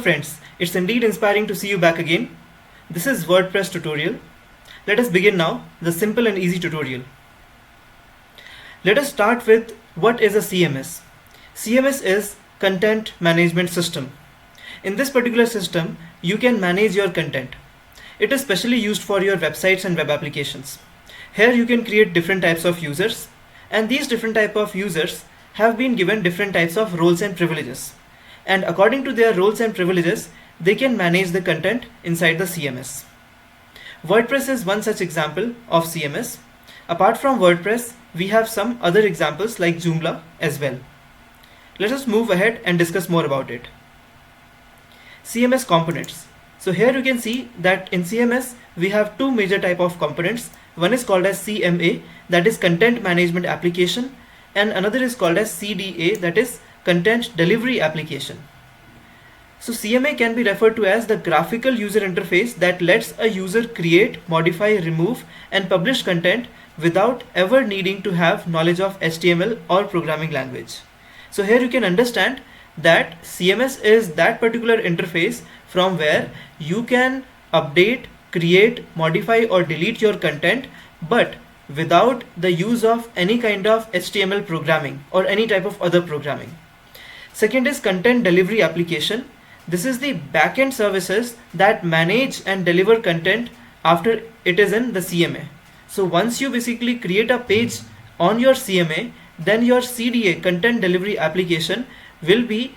friends, it's indeed inspiring to see you back again. This is WordPress tutorial. Let us begin now, the simple and easy tutorial. Let us start with what is a CMS. CMS is Content Management System. In this particular system, you can manage your content. It is specially used for your websites and web applications. Here you can create different types of users, and these different type of users have been given different types of roles and privileges. And according to their roles and privileges, they can manage the content inside the CMS. WordPress is one such example of CMS. Apart from WordPress, we have some other examples like Joomla as well. Let us move ahead and discuss more about it. CMS components. So here you can see that in CMS we have two major type of components. One is called as CMA, that is Content Management Application, and another is called as CDA, that is Content Delivery Application. So CMA can be referred to as the graphical user interface that lets a user create, modify, remove and publish content without ever needing to have knowledge of HTML or programming language. So here you can understand that CMS is that particular interface from where you can update, create, modify or delete your content, but without the use of any kind of HTML programming or any type of other programming. Second is Content Delivery Application. This is the backend services that manage and deliver content after it is in the CMA. So once you basically create a page on your CMA, then your CDA, Content Delivery Application, will be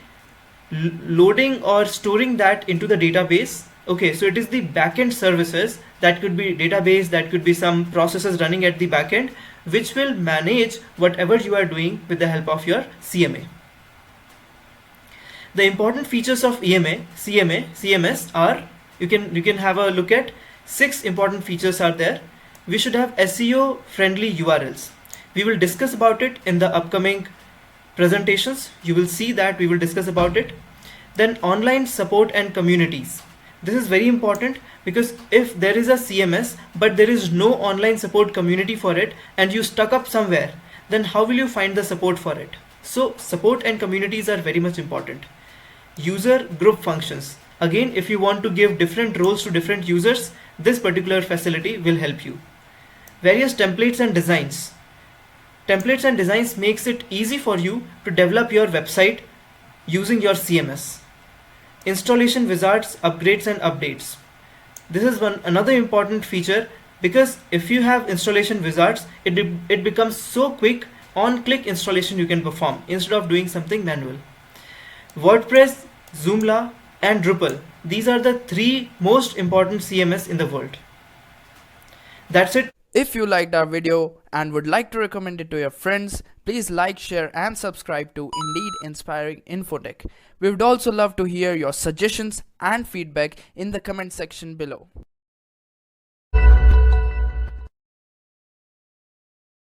loading or storing that into the database. Okay, so it is the backend services, that could be database, that could be some processes running at the backend, which will manage whatever you are doing with the help of your CMA. The important features of CMS are, you can have a look at 6 important features are there. We should have SEO friendly URLs. We will discuss about it in the upcoming presentations. You will see that we will discuss about it. Then online support and communities. This is very important because if there is a CMS but there is no online support community for it and you stuck up somewhere, then how will you find the support for it? So support and communities are very much important. User group functions. Again, if you want to give different roles to different users, this particular facility will help you. Various templates and designs. Templates and designs makes it easy for you to develop your website using your CMS. Installation wizards, upgrades and updates. This is another important feature because if you have installation wizards, it becomes so quick, on-click installation you can perform instead of doing something manual. WordPress, Joomla and Drupal. These are the 3 most important CMS in the world. That's it. If you liked our video and would like to recommend it to your friends, please like, share and subscribe to Indeed Inspiring Infotech. We would also love to hear your suggestions and feedback in the comment section below.